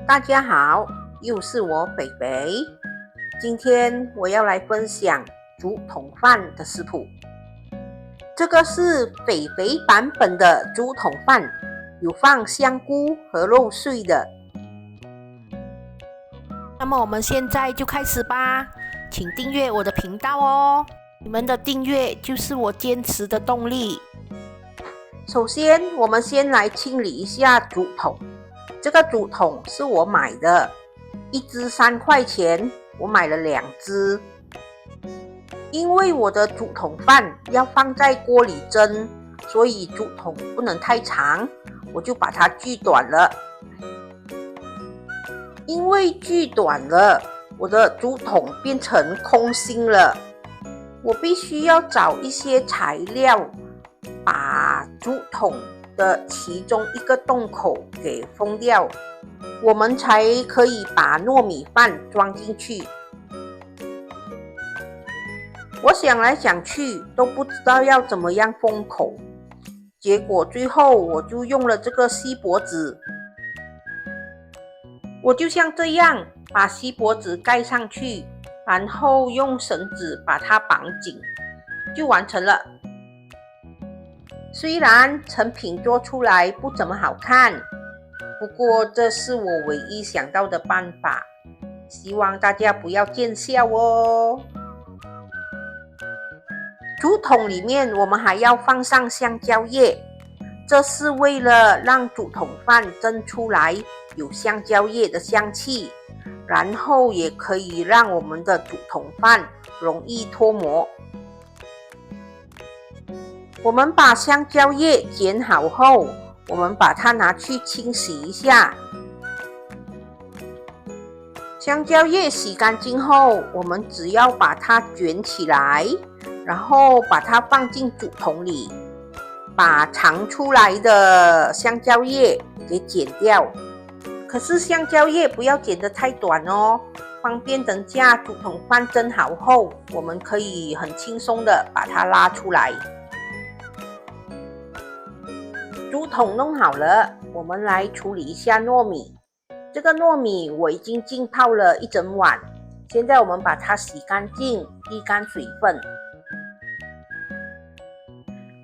大家好，又是我北北。今天我要来分享竹筒饭的食谱。这个是北北版本的竹筒饭，有放香菇和肉碎的。那么我们现在就开始吧，请订阅我的频道哦。你们的订阅就是我坚持的动力。首先，我们先来清理一下竹筒。这个竹筒是我买的，一只3块钱，我买了2只。因为我的竹筒饭要放在锅里蒸，所以竹筒不能太长，我就把它锯短了。因为锯短了，我的竹筒变成空心了。我必须要找一些材料，把竹筒的其中一个洞口给封掉，我们才可以把糯米饭装进去。我想来想去都不知道要怎么样封口，结果最后我就用了这个锡箔纸。我就像这样把锡箔纸盖上去，然后用绳子把它绑紧，就完成了。虽然成品做出来不怎么好看，不过这是我唯一想到的办法，希望大家不要见笑哦。竹筒里面我们还要放上香蕉叶，这是为了让竹筒饭蒸出来有香蕉叶的香气，然后也可以让我们的竹筒饭容易脱模。我们把香蕉叶剪好后，我们把它拿去清洗一下。香蕉叶洗干净后，我们只要把它卷起来，然后把它放进竹筒里，把长出来的香蕉叶给剪掉。可是香蕉叶不要剪得太短哦，方便等下竹筒饭蒸好后，我们可以很轻松的把它拉出来。竹筒弄好了，我们来处理一下糯米。这个糯米我已经浸泡了一整晚，现在我们把它洗干净，沥干水分。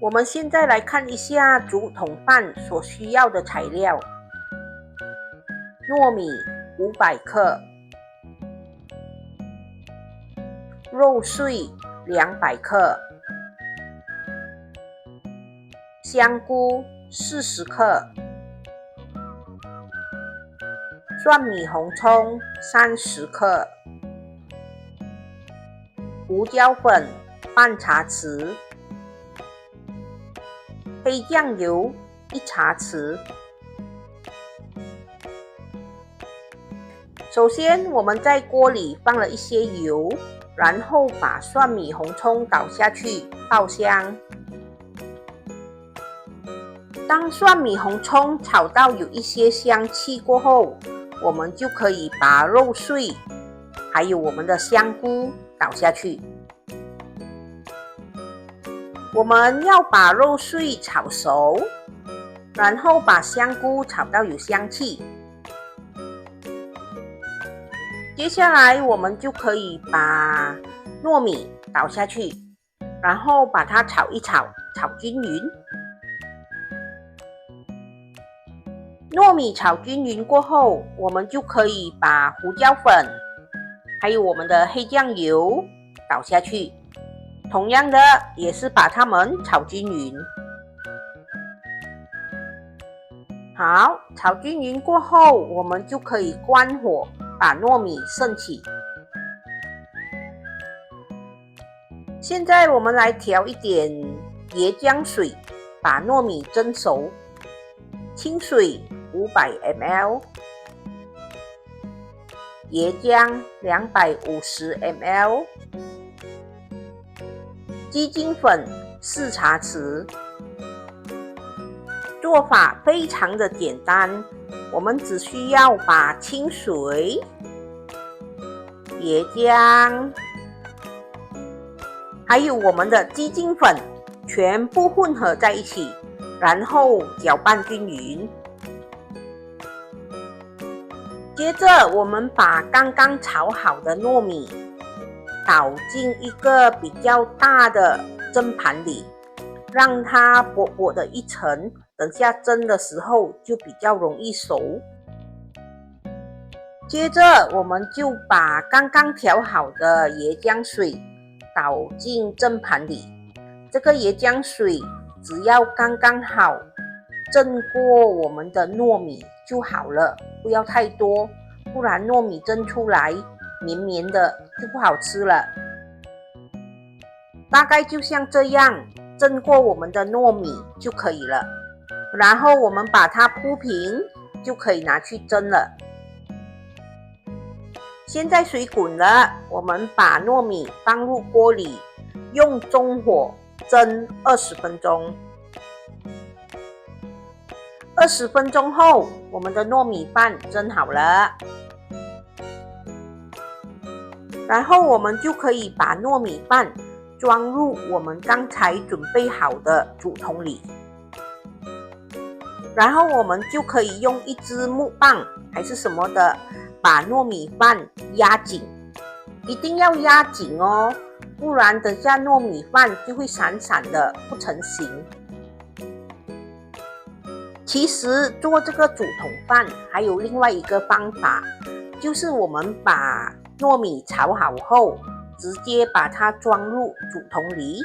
我们现在来看一下竹筒饭所需要的材料：糯米500克，肉碎200克，香菇40克，蒜米红葱30克，胡椒粉半茶匙，黑酱油1茶匙。首先我们在锅里放了一些油，然后把蒜米红葱倒下去爆香。当蒜米红葱炒到有一些香气过后，我们就可以把肉碎还有我们的香菇倒下去。我们要把肉碎炒熟，然后把香菇炒到有香气。接下来我们就可以把糯米倒下去，然后把它炒一炒，炒均匀。糯米炒均匀过后，我们就可以把胡椒粉还有我们的黑酱油倒下去，同样的也是把它们炒均匀。好，炒均匀过后，我们就可以关火，把糯米盛起。现在我们来调一点椰浆水，把糯米蒸熟。清水500 ml， 椰浆250 ml， 鸡精粉4茶匙。做法非常的简单，我们只需要把清水、椰浆还有我们的鸡精粉全部混合在一起，然后搅拌均匀。接着我们把刚刚炒好的糯米倒进一个比较大的蒸盘里，让它薄薄的一层，等下蒸的时候就比较容易熟。接着我们就把刚刚调好的椰浆水倒进蒸盘里，这个椰浆水只要刚刚好蒸过我们的糯米就好了，不要太多，不然糯米蒸出来绵绵的就不好吃了。大概就像这样蒸过我们的糯米就可以了，然后我们把它铺平，就可以拿去蒸了。现在水滚了，我们把糯米放入锅里，用中火蒸20分钟。20分钟后，我们的糯米饭蒸好了，然后我们就可以把糯米饭装入我们刚才准备好的竹筒里，然后我们就可以用一支木棒还是什么的把糯米饭压紧，一定要压紧哦，不然等下糯米饭就会散散的不成形。其实做这个竹筒饭还有另外一个方法，就是我们把糯米炒好后，直接把它装入竹筒里，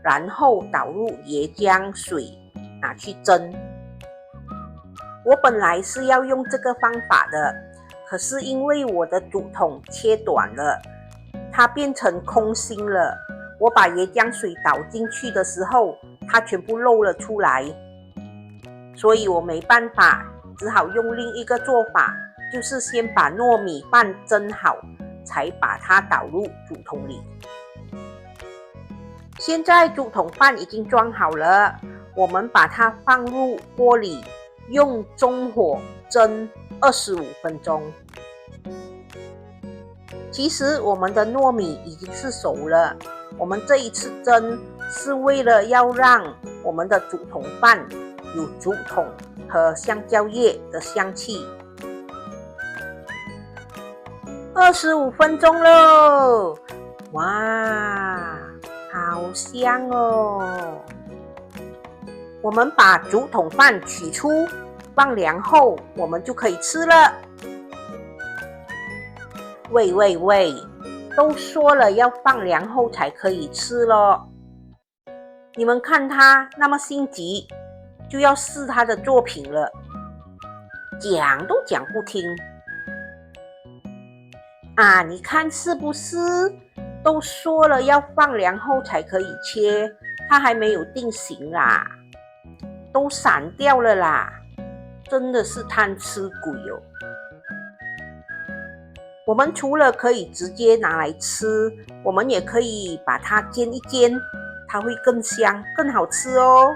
然后倒入椰浆水拿去蒸。我本来是要用这个方法的，可是因为我的竹筒切短了，它变成空心了，我把椰浆水倒进去的时候，它全部漏了出来，所以我没办法，只好用另一个做法，就是先把糯米饭蒸好，才把它倒入竹筒里。现在竹筒饭已经装好了，我们把它放入锅里，用中火蒸25分钟。其实我们的糯米已经是熟了，我们这一次蒸是为了要让我们的竹筒饭有竹筒和香蕉叶的香气。25分钟喽，哇，好香哦！我们把竹筒饭取出，放凉后，我们就可以吃了。喂，都说了要放凉后才可以吃咯。你们看他那么心急，就要试他的作品了，讲都讲不听啊！你看是不是？都说了要放凉后才可以切，它还没有定型啦，都散掉了啦，真的是贪吃鬼哦！我们除了可以直接拿来吃，我们也可以把它煎一煎，它会更香更好吃哦。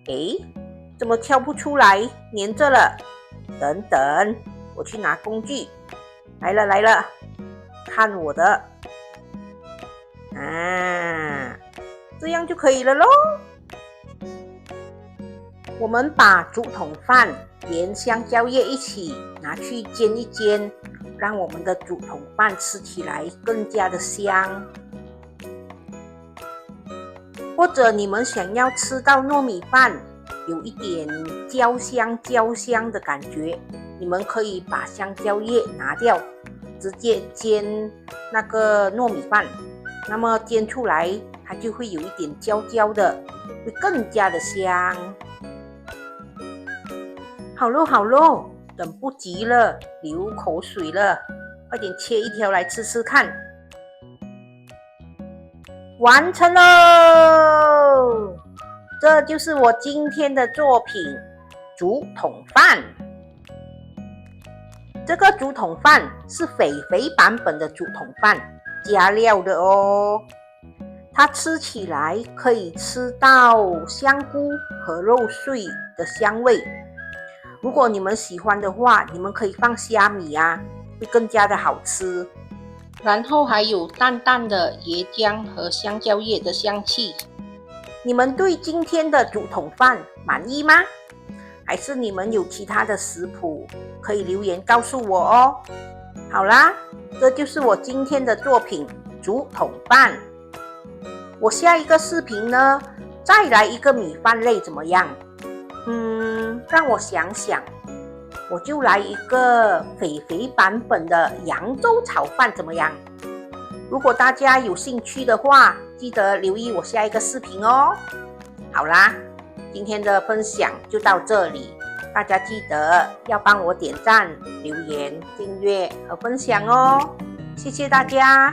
诶，怎么挑不出来，粘着了？等等，我去拿工具。来了，看我的啊，这样就可以了咯。我们把竹筒饭连香蕉叶一起拿去煎一煎，让我们的竹筒饭吃起来更加的香。或者你们想要吃到糯米饭有一点焦香的感觉，你们可以把香蕉叶拿掉，直接煎那个糯米饭，那么煎出来它就会有一点焦焦的，会更加的香。好咯，等不及了，流口水了，快点切一条来吃吃看。完成喽！这就是我今天的作品竹筒饭。这个竹筒饭是肥版本的竹筒饭，加料的哦。它吃起来可以吃到香菇和肉碎的香味。如果你们喜欢的话，你们可以放虾米啊，会更加的好吃。然后还有淡淡的椰浆和香蕉叶的香气。你们对今天的竹筒饭满意吗？还是你们有其他的食谱可以留言告诉我哦。好啦，这就是我今天的作品竹筒饭。我下一个视频呢，再来一个米饭类怎么样？让我想想，我就来一个肥肥版本的扬州炒饭怎么样？如果大家有兴趣的话，记得留意我下一个视频哦。好啦，今天的分享就到这里，大家记得要帮我点赞、留言、订阅和分享哦，谢谢大家。